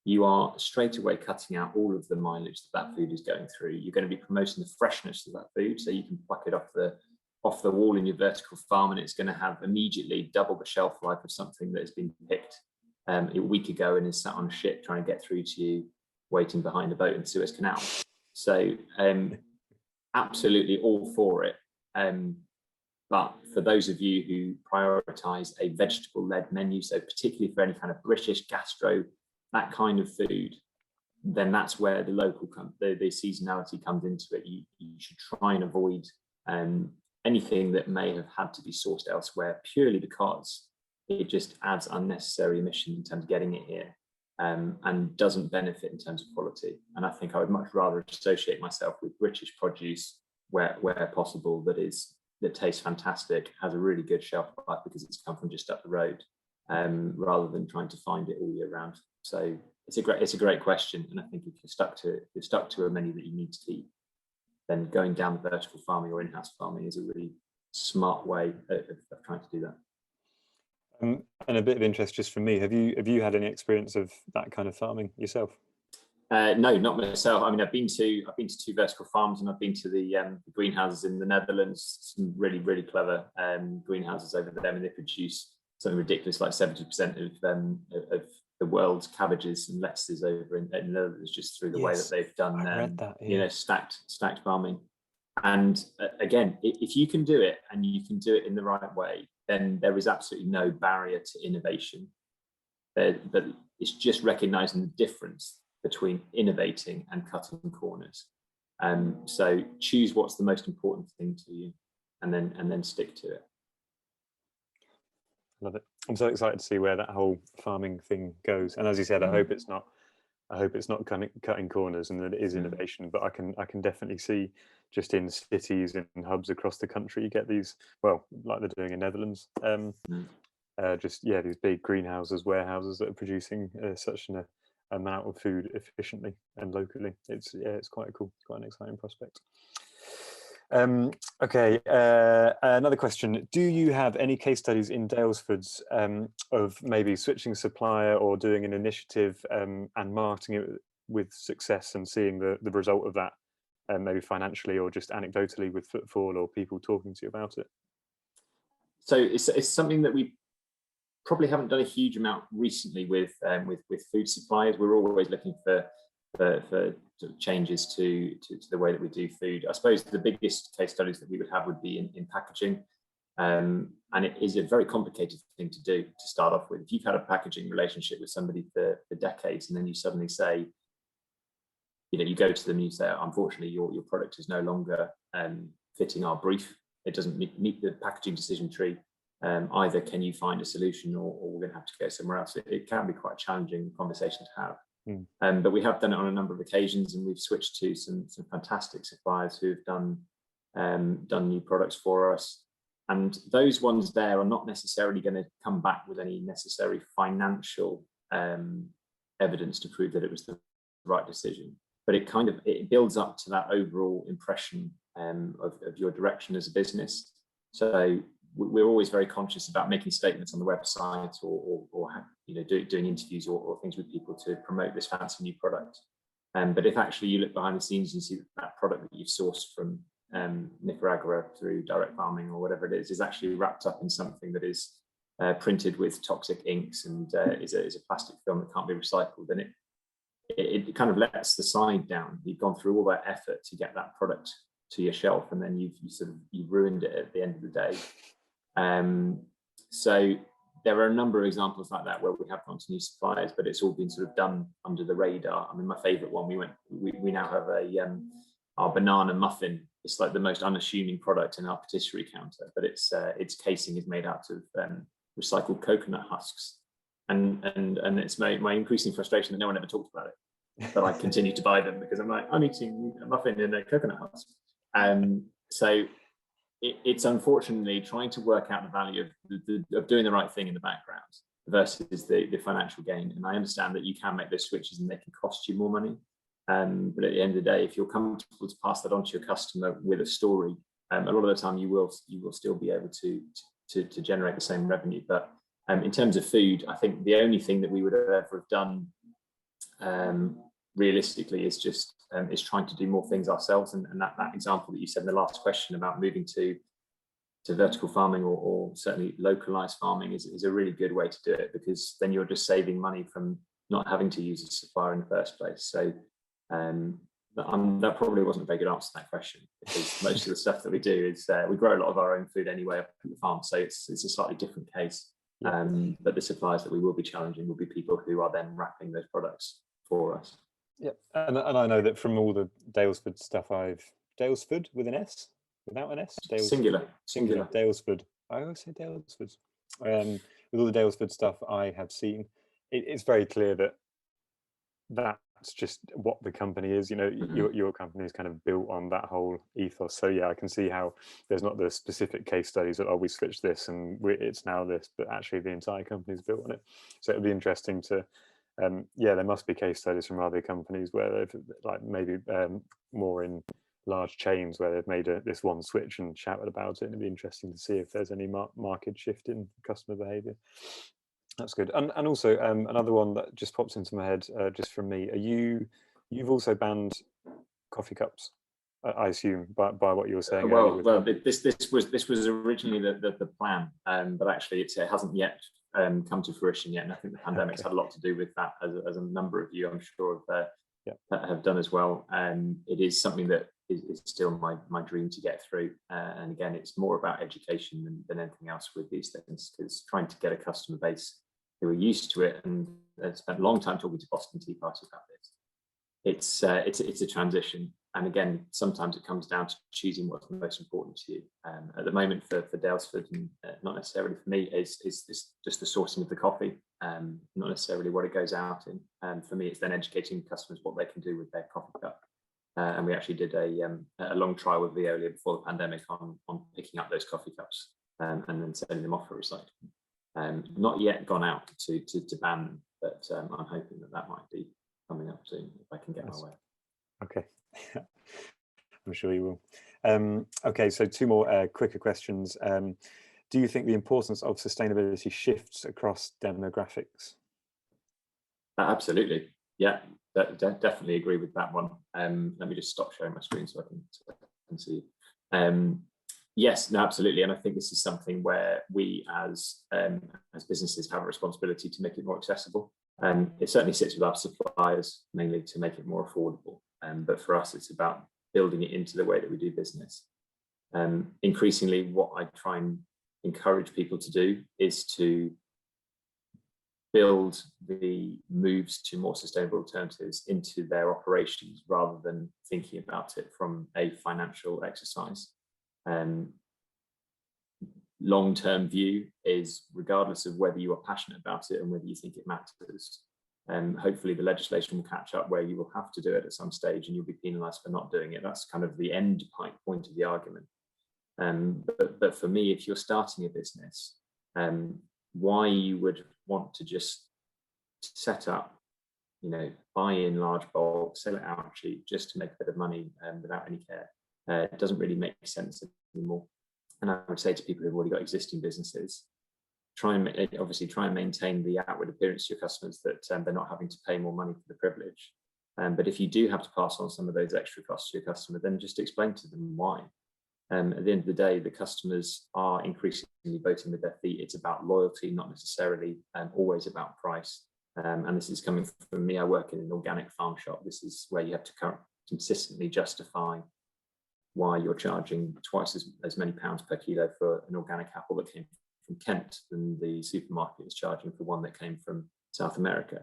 you are straight away cutting out all of the mileage that food is going through. You're going to be promoting the freshness of that food, so you can pluck it off the wall in your vertical farm, and it's going to have immediately double the shelf life of something that has been picked a week ago and is sat on a ship trying to get through to you, waiting behind a boat in the Suez Canal. So absolutely all for it. But for those of you who prioritise a vegetable-led menu, so particularly for any kind of British gastro, that kind of food, then that's where the seasonality comes into it. You should try and avoid anything that may have had to be sourced elsewhere, purely because it just adds unnecessary emission in terms of getting it here, and doesn't benefit in terms of quality. And I think I would much rather associate myself with British produce where possible, that tastes fantastic, has a really good shelf life because it's come from just up the road, rather than trying to find it all year round. So it's a great question, and I think if you're stuck to a menu that you need to keep, then going down the vertical farming or in-house farming is a really smart way of trying to do that. And a bit of interest just from me, have you had any experience of that kind of farming yourself? No, not myself. I mean, I've been to 2 vertical farms, and I've been to the greenhouses in the Netherlands. Some really, really clever greenhouses over there, and they produce something ridiculous like 70% of the world's cabbages and lettuces over in the Netherlands, just through the way that they've done, I read that, yeah. Stacked farming. And again, if you can do it and you can do it in the right way, then there is absolutely no barrier to innovation. But it's just recognizing the difference between innovating and cutting corners. So choose what's the most important thing to you, and then stick to it. Love it. I'm so excited to see where that whole farming thing goes. And as you said, I hope it's not cutting corners, and that it is innovation. But I can definitely see, just in cities and hubs across the country, you get these, well, like they're doing in Netherlands, these big greenhouses, warehouses that are producing such an amount of food efficiently and locally. It's quite cool. It's quite an exciting prospect. Okay, another question. Do you have any case studies in Daylesford's of maybe switching supplier or doing an initiative and marketing it with success and seeing the result of that, maybe financially or just anecdotally with footfall or people talking to you about it? So it's something that we probably haven't done a huge amount recently with food suppliers. We're always looking for sort of changes to the way that we do food. I suppose the biggest case studies that we would have would be in packaging, and it is a very complicated thing to do to start off with. If you've had a packaging relationship with somebody for decades, and then you suddenly say, you go to them and you say, unfortunately, your product is no longer fitting our brief. It doesn't meet the packaging decision tree. Either can you find a solution, or we're going to have to go somewhere else. It can be quite a challenging conversation to have. But we have done it on a number of occasions, and we've switched to some fantastic suppliers who've done new products for us. And those ones there are not necessarily going to come back with any necessary financial evidence to prove that it was the right decision. But it builds up to that overall impression of your direction as a business. So we're always very conscious about making statements on the website, or doing interviews or things with people to promote this fancy new product. But if actually you look behind the scenes and see that product that you've sourced from Nicaragua through direct farming or whatever it is actually wrapped up in something that is printed with toxic inks and is a plastic film that can't be recycled, then it kind of lets the side down. You've gone through all that effort to get that product to your shelf, and then you've ruined it at the end of the day. So there are a number of examples like that where we have gone to new suppliers, but it's all been sort of done under the radar. I mean, my favorite one, we now have our banana muffin. It's like the most unassuming product in our patisserie counter, but its casing is made out of recycled coconut husks, and it's my increasing frustration that no one ever talked about it, but I continue to buy them because I'm like, I'm eating a muffin in a coconut husk. So it's unfortunately trying to work out the value of doing the right thing in the background versus the financial gain. And I understand that you can make those switches and they can cost you more money. But at the end of the day, if you're comfortable to pass that on to your customer with a story, a lot of the time you will still be able to generate the same revenue. But in terms of food, I think the only thing that we would have ever done realistically is trying to do more things ourselves. And that example that you said in the last question about moving to vertical farming or certainly localized farming is a really good way to do it, because then you're just saving money from not having to use a supplier in the first place. So that probably wasn't a very good answer to that question, because most of the stuff that we do is we grow a lot of our own food anyway up at the farm, so it's a slightly different case. But the suppliers that we will be challenging will be people who are then wrapping those products for us. Yeah, and I know that from all the Daylesford stuff, Daylesford with an S, without an S, Singular. Daylesford. I always say Daylesford. With all the Daylesford stuff I have seen, it's very clear that that's just what the company is. Your company is kind of built on that whole ethos. So yeah, I can see how there's not the specific case studies that we switched this and it's now this, but actually the entire company is built on it. So it'll be interesting to there must be case studies from other companies where they've maybe more in large chains where they've made this one switch and shouted about it, and it'd be interesting to see if there's any market shift in customer behavior. That's good. And also another one that just pops into my head just from me, you've also banned coffee cups, I assume, by what you were saying. This was originally the plan, but actually it hasn't yet come to fruition yet, and I think the pandemic's had a lot to do with that, as a number of you I'm sure have done as well. It is something that is still my dream to get through, and again, it's more about education than anything else with these things, because trying to get a customer base who are used to it and spent a long time talking to Boston Tea Party about this. It's a transition, and again, sometimes it comes down to choosing what's most important to you. At the moment, for Daylesford, and not necessarily for me, is just the sourcing of the coffee, not necessarily what it goes out in. For me, it's then educating customers what they can do with their coffee cup. And we actually did a long trial with Veolia before the pandemic on picking up those coffee cups and then sending them off for recycling. Not yet gone out to ban them, but I'm hoping that might be coming up soon if I can get my way. Okay. I'm sure you will. Okay, so two more quicker questions. Do you think the importance of sustainability shifts across demographics? Absolutely. Yeah, definitely agree with that one. Let me just stop sharing my screen so I can see. Yes, no, absolutely. And I think this is something where we as businesses have a responsibility to make it more accessible. It certainly sits with our suppliers, mainly to make it more affordable. But for us, it's about building it into the way that we do business. Increasingly, what I try and encourage people to do is to build the moves to more sustainable alternatives into their operations rather than thinking about it from a financial exercise. Long-term view is, regardless of whether you are passionate about it and whether you think it matters, hopefully the legislation will catch up where you will have to do it at some stage and you'll be penalised for not doing it. That's kind of the end point of the argument. But for me, if you're starting a business, why you would want to just set up, buy in large bulk, sell it out cheap just to make a bit of money without any care, it doesn't really make sense anymore. And I would say to people who've already got existing businesses, try and maintain the outward appearance to your customers that they're not having to pay more money for the privilege. But if you do have to pass on some of those extra costs to your customer, then just explain to them why. At the end of the day, the customers are increasingly voting with their feet. It's about loyalty, not necessarily always about price. And this is coming from me. I work in an organic farm shop. This is where you have to consistently justify why you're charging twice as many pounds per kilo for an organic apple that came from Kent than the supermarket is charging for one that came from South America.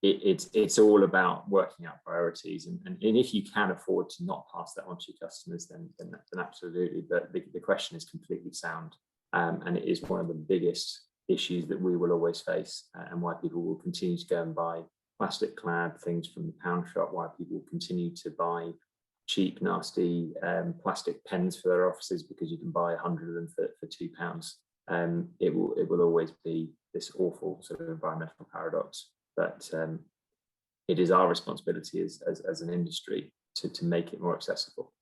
It's all about working out priorities, and if you can afford to not pass that on to your customers, then absolutely. But the question is completely sound, and it is one of the biggest issues that we will always face, and why people will continue to go and buy plastic clad things from the pound shop, why people will continue to buy cheap, nasty plastic pens for their offices because you can buy 100 of them for £2. It will always be this awful sort of environmental paradox. But it is our responsibility as an industry to make it more accessible.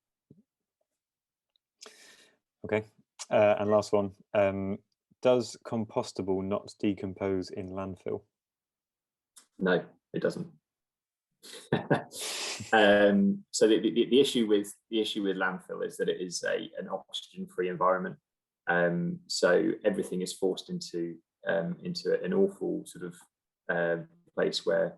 Okay, and last one. Does compostable not decompose in landfill? No, it doesn't. So the issue with landfill is that it is an oxygen-free environment. So everything is forced into an awful sort of place where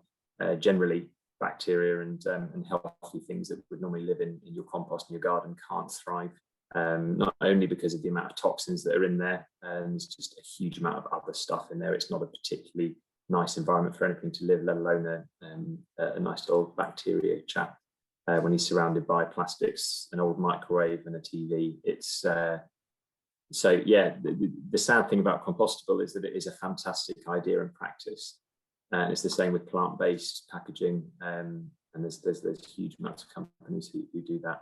generally bacteria and healthy things that would normally live in your compost in your garden can't thrive. Not only because of the amount of toxins that are in there, and there's just a huge amount of other stuff in there. It's not a particularly nice environment for anything to live, let alone a nice old bacteria chap when he's surrounded by plastics, an old microwave and a TV. It's so yeah, the sad thing about compostable is that it is a fantastic idea and practice, and it's the same with plant-based packaging, and there's huge amounts of companies who do that,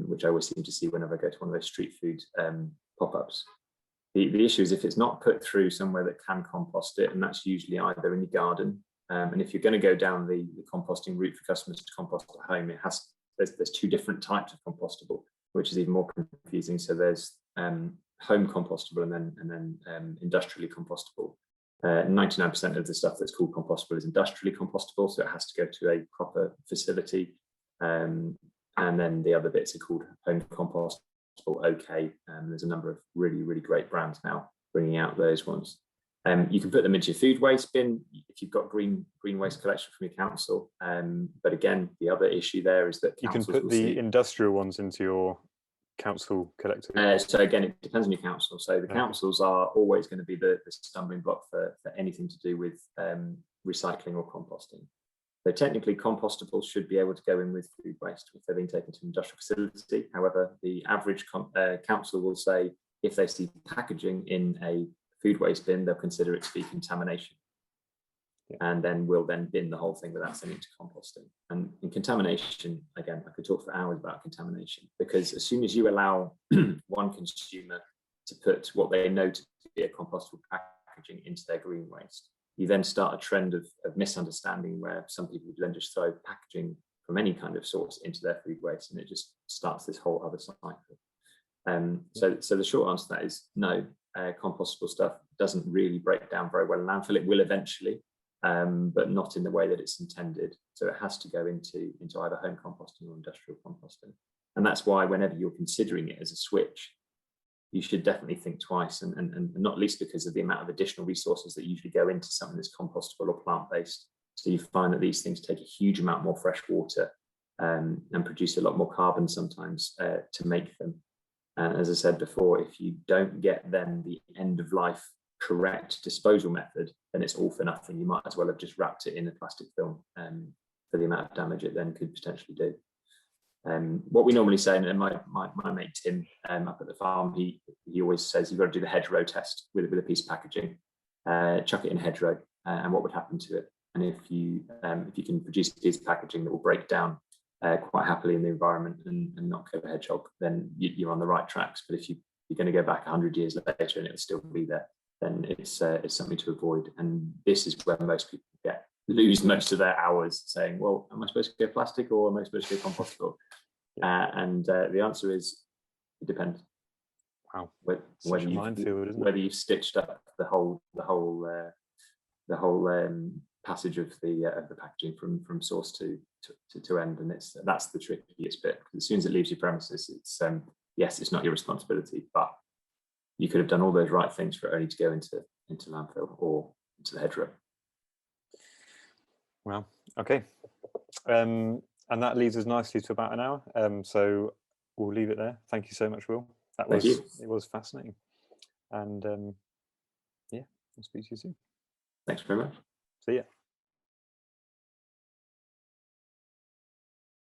which I always seem to see whenever I go to one of those street food pop-ups. The issue is if it's not put through somewhere that can compost it, and that's usually either in your garden, and if you're going to go down the composting route for customers to compost at home, there's two different types of compostable, which is even more confusing. So there's home compostable and then industrially compostable. 99% of the stuff that's called compostable is industrially compostable, so it has to go to a proper facility, and then the other bits are called home compostable. Okay, there's a number of really great brands now bringing out those ones. You can put them into your food waste bin if you've got green waste collection from your council, but again, the other issue there is that you can put the industrial ones into your council collector. So again, it depends on your council. So the councils are always going to be the stumbling block for anything to do with recycling or composting. So technically, compostables should be able to go in with food waste if they're being taken to an industrial facility. However, the average council will say if they see packaging in a food waste bin, they'll consider it to be contamination, and then will bin the whole thing without sending it to composting. And in contamination, again, I could talk for hours about contamination, because as soon as you allow one consumer to put what they know to be a compostable packaging into their green waste, you then start a trend of misunderstanding where some people would then just throw packaging from any kind of source into their food waste, and it just starts this whole other cycle. So the short answer to that is no, compostable stuff doesn't really break down very well in landfill. It will eventually, but not in the way that it's intended. So it has to go into either home composting or industrial composting. And that's why whenever you're considering it as a switch, you should definitely think twice, and not least because of the amount of additional resources that usually go into something that's compostable or plant-based. So you find that these things take a huge amount more fresh water and produce a lot more carbon sometimes to make them. And as I said before, if you don't get then the end of life correct disposal method, then it's all for nothing. You might as well have just wrapped it in a plastic film for the amount of damage it then could potentially do. What we normally say, and my mate Tim up at the farm, he always says you've got to do the hedgerow test with a piece of packaging, chuck it in a hedgerow, and what would happen to it. And if you can produce a piece of packaging that will break down quite happily in the environment and not kill a hedgehog, then you're on the right tracks. But if you're going to go back 100 years later and it will still be there, then it's something to avoid. And this is where most people lose most of their hours saying, well, am I supposed to go plastic or am I supposed to go compostable? And the answer is, it depends. Wow, whether you've stitched up the whole passage of the packaging from source to end, and that's the trickiest bit. As soon as it leaves your premises, it's yes, it's not your responsibility, but you could have done all those right things for it only to go into landfill or into the hedgerow. Wow. Okay. And that leads us nicely to about an hour. So we'll leave it there. Thank you so much, Will. It was fascinating. And yeah, I'll speak to you soon. Thanks very much. See ya.